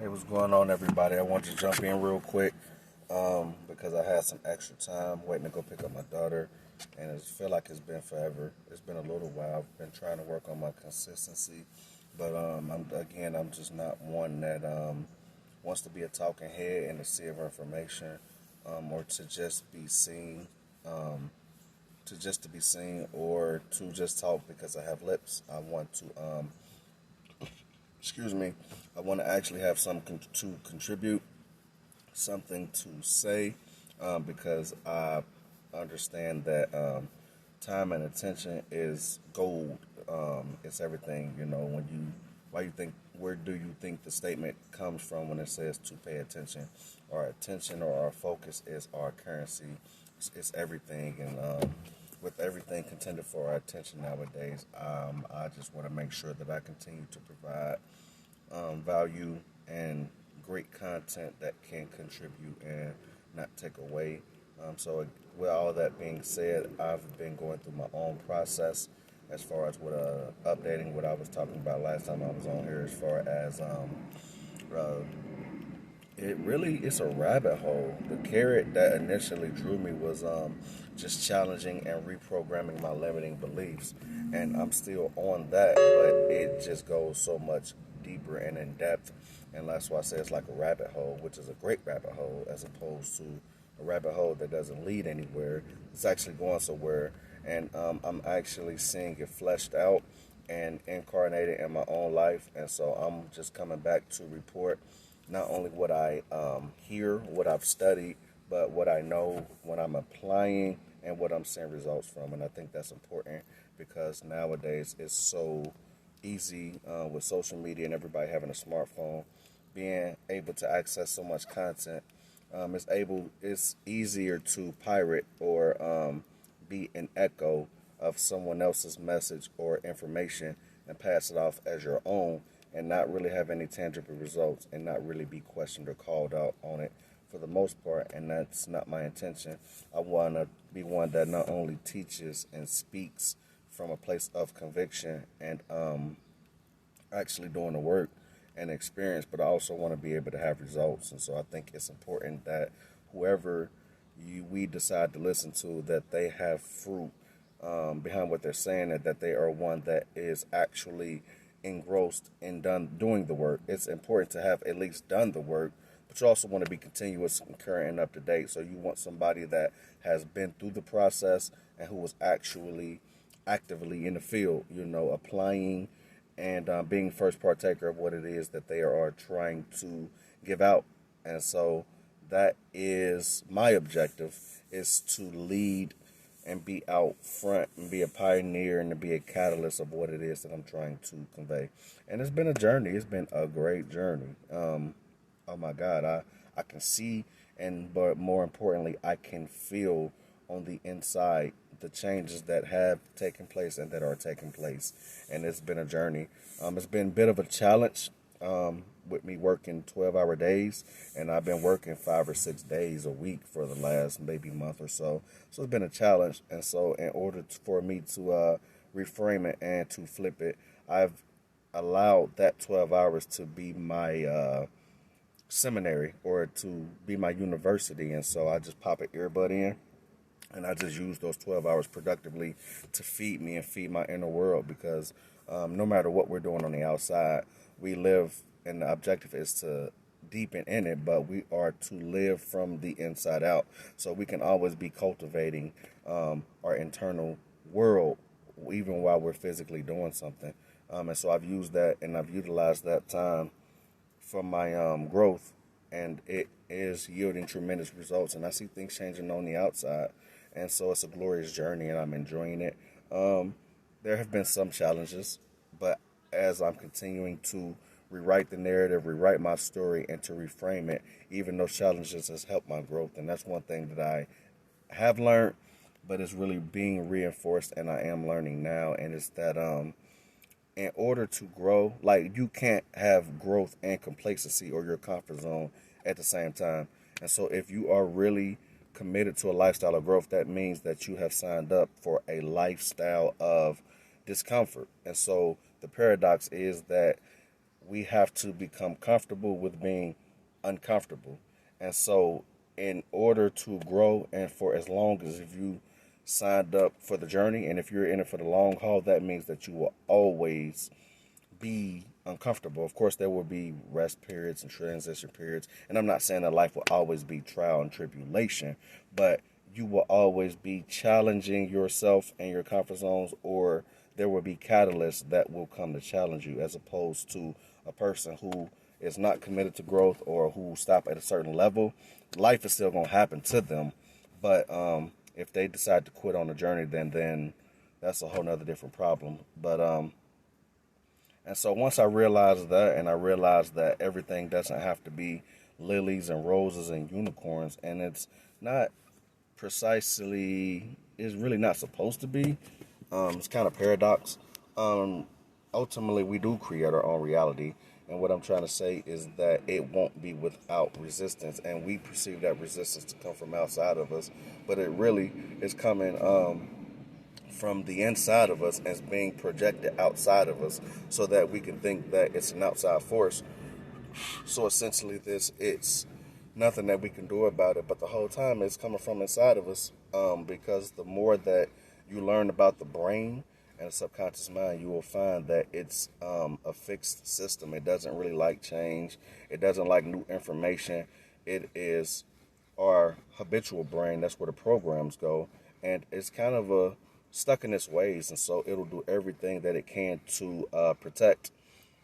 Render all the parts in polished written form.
Hey, what's going on, everybody? I wanted to jump in real quick because I had some extra time waiting to go pick up my daughter, and it feel like it's been forever. It's been a little while. I've been trying to work on my consistency, but I'm just not one that wants to be a talking head in the sea of information, or to just be seen, to be seen, or to just talk because I have lips. I want to excuse me. I want to actually have something to contribute, something to say, because I understand that time and attention is gold. It's everything. Why you think, where do you think the statement comes from when it says to pay attention? Our attention or our focus is our currency. It's everything, and with everything contended for our attention nowadays, I just want to make sure that I continue to provide value and great content that can contribute and not take away. With all that being said, I've been going through my own process as far as what updating what I was talking about last time I was on here. As far as uh, it's a rabbit hole. The carrot that initially drew me was just challenging and reprogramming my limiting beliefs, and I'm still on that, but it just goes so much deeper and in depth, and that's why I say it's like a rabbit hole, which is a great rabbit hole as opposed to a rabbit hole that doesn't lead anywhere. It's actually going somewhere, and I'm actually seeing it fleshed out and incarnated in my own life, and so I'm just coming back to report not only what I hear, what I've studied, but what I know, what I'm applying, and what I'm seeing results from. And I think that's important because nowadays it's so easy with social media and everybody having a smartphone, being able to access so much content. It's easier to pirate or be an echo of someone else's message or information and pass it off as your own and not really have any tangible results and not really be questioned or called out on it for the most part. And that's not my intention. I want to be one that not only teaches and speaks from a place of conviction and actually doing the work and experience, but I also want to be able to have results. And so I think it's important that whoever we decide to listen to, that they have fruit behind what they're saying, and that they are one that is actually engrossed in doing the work. It's important to have at least done the work, but you also want to be continuous and current and up to date. So you want somebody that has been through the process and who was actually actively in the field, applying and being first partaker of what it is that they are trying to give out. And so that is my objective, is to lead and be out front and be a pioneer and to be a catalyst of what it is that I'm trying to convey. And it's been a journey. It's been a great journey. Oh my God, I can see, and but more importantly, I can feel on the inside the changes that have taken place and that are taking place. And it's been a journey. It's been a bit of a challenge with me working 12-hour days, and I've been working 5 or 6 days a week for the last maybe month or so. So it's been a challenge. And so in order for me to reframe it and to flip it, I've allowed that 12 hours to be my seminary or to be my university. And so I just pop an earbud in and I just use those 12 hours productively to feed me and feed my inner world, because no matter what we're doing on the outside, we live, and the objective is to deepen in it, but we are to live from the inside out. So we can always be cultivating our internal world even while we're physically doing something. And so I've used that and I've utilized that time for my growth, and it is yielding tremendous results. And I see things changing on the outside, and so it's a glorious journey, and I'm enjoying it. There have been some challenges, but as I'm continuing to rewrite the narrative, rewrite my story, and to reframe it, even those challenges has helped my growth. And that's one thing that I have learned, but it's really being reinforced, and I am learning now. And it's that in order to grow, like, you can't have growth and complacency or your comfort zone at the same time. And so if you are really committed to a lifestyle of growth, that means that you have signed up for a lifestyle of discomfort. And so the paradox is that we have to become comfortable with being uncomfortable. And so, in order to grow, and for as long as if you signed up for the journey, and if you're in it for the long haul, that means that you will always be uncomfortable. Of course, there will be rest periods and transition periods. And I'm not saying that life will always be trial and tribulation, but you will always be challenging yourself and your comfort zones, or there will be catalysts that will come to challenge you, as opposed to a person who is not committed to growth or who stop at a certain level. Life is still going to happen to them, but if they decide to quit on the journey, then that's a whole nother different problem. But and so once I realized that, and I realized that everything doesn't have to be lilies and roses and unicorns, and it's not precisely, it's really not supposed to be. It's kind of paradox. Um, Ultimately, we do create our own reality, and what I'm trying to say is that it won't be without resistance, and we perceive that resistance to come from outside of us, but it really is coming from the inside of us as being projected outside of us, so that we can think that it's an outside force. So essentially, this it's nothing that we can do about it, but the whole time it's coming from inside of us. Because the more that you learn about the brain and the subconscious mind, you will find that it's a fixed system. It doesn't really like change. It doesn't like new information. It is our habitual brain. That's where the programs go, and it's kind of stuck in its ways, and so it'll do everything that it can to protect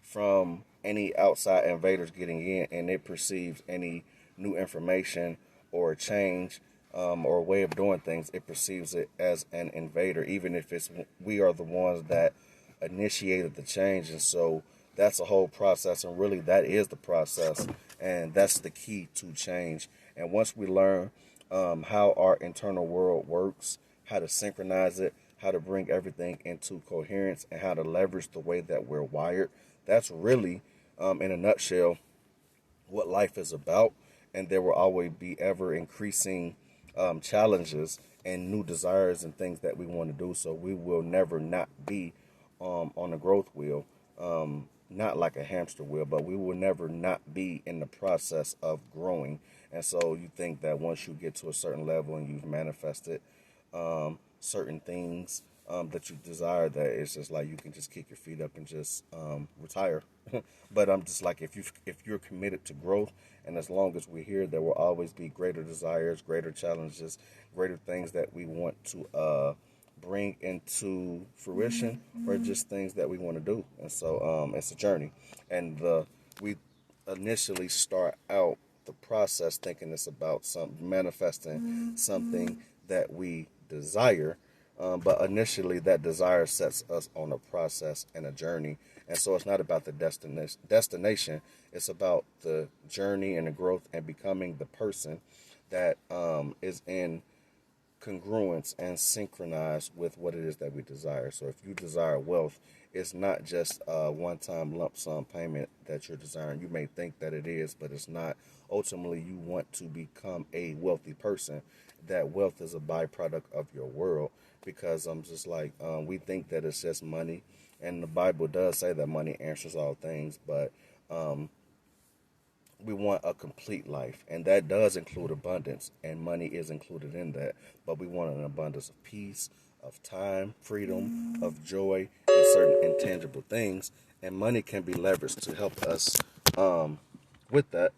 from any outside invaders getting in, and it perceives any new information or change or way of doing things. It perceives it as an invader, even if it's we are the ones that initiated the change. And so that's a whole process, and really that is the process, and that's the key to change. And once we learn how our internal world works, how to synchronize it, how to bring everything into coherence, and how to leverage the way that we're wired, that's really, in a nutshell, what life is about. And there will always be ever increasing challenges and new desires and things that we want to do. So we will never not be on the growth wheel, not like a hamster wheel, but we will never not be in the process of growing. And so you think that once you get to a certain level and you've manifested certain things that you desire, that it's just like you can just kick your feet up and just retire. But I'm just like, if you're committed to growth, and as long as we're here, there will always be greater desires, greater challenges, greater things that we want to bring into fruition, or just things that we want to do. And so it's a journey, and we initially start out the process thinking it's about some manifesting something that we desire, but initially that desire sets us on a process and a journey. And so it's not about the destination, it's about the journey and the growth and becoming the person that is in congruence and synchronized with what it is that we desire. So if you desire wealth, it's not just a one-time lump sum payment that you're desiring. You may think that it is, but it's not. Ultimately, you want to become a wealthy person. That wealth is a byproduct of your world, because I'm just like, we think that it's just money, and the Bible does say that money answers all things, but we want a complete life, and that does include abundance, and money is included in that. But we want an abundance of peace, of time, freedom, of joy, and certain intangible things. And money can be leveraged to help us with that.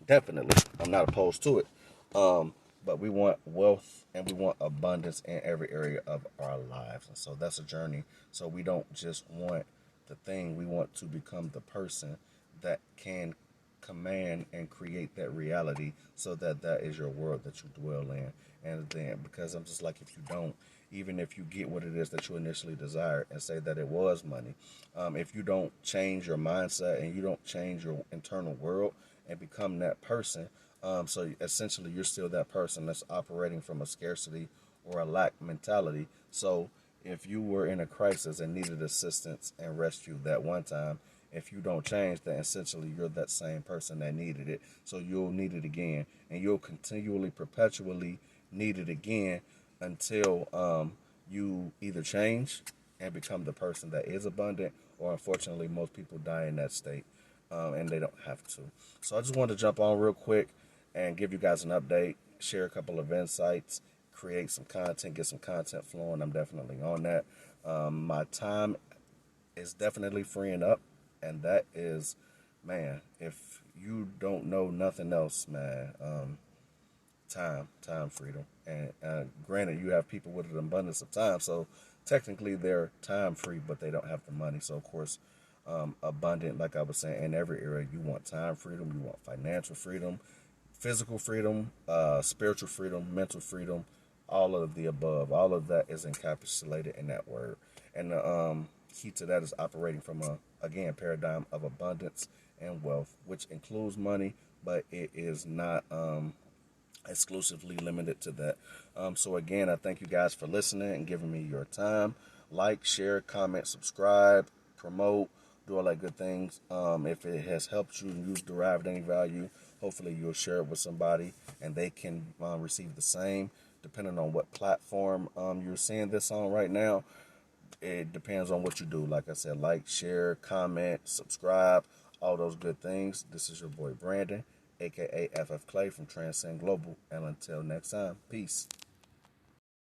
Definitely, I'm not opposed to it. But we want wealth and we want abundance in every area of our lives, and so that's a journey. So we don't just want the thing; we want to become the person that can command and create that reality, so that that is your world that you dwell in. And then, because I'm just like, if you don't, even if you get what it is that you initially desired, and say that it was money, if you don't change your mindset and you don't change your internal world and become that person, so essentially you're still that person that's operating from a scarcity or a lack mentality. So if you were in a crisis and needed assistance and rescue that one time, if you don't change, then essentially you're that same person that needed it. So you'll need it again, and you'll continually, perpetually need it again until you either change and become the person that is abundant, or unfortunately, most people die in that state. and they don't have to. So I just wanted to jump on real quick and give you guys an update, share a couple of insights, create some content, get some content flowing. I'm definitely on that. My time is definitely freeing up, and that is, man, if you don't know nothing else, man, time freedom. And granted, you have people with an abundance of time, so technically they're time free, but they don't have the money. So of course, abundant, like I was saying, in every area, you want time freedom, you want financial freedom, physical freedom, spiritual freedom, mental freedom, all of the above. All of that is encapsulated in that word. And the key to that is operating from a, again, paradigm of abundance and wealth, which includes money, but it is not exclusively limited to that. So again, I thank you guys for listening and giving me your time. Like, share, comment, subscribe, promote, do all that good things. If it has helped you and you've derived any value, hopefully you'll share it with somebody and they can receive the same. Depending on what platform you're seeing this on right now, it depends on what you do. Like I said, like, share, comment, subscribe, all those good things. This is your boy Brandon, aka FFCLAY from Transcend Global. And until next time, peace.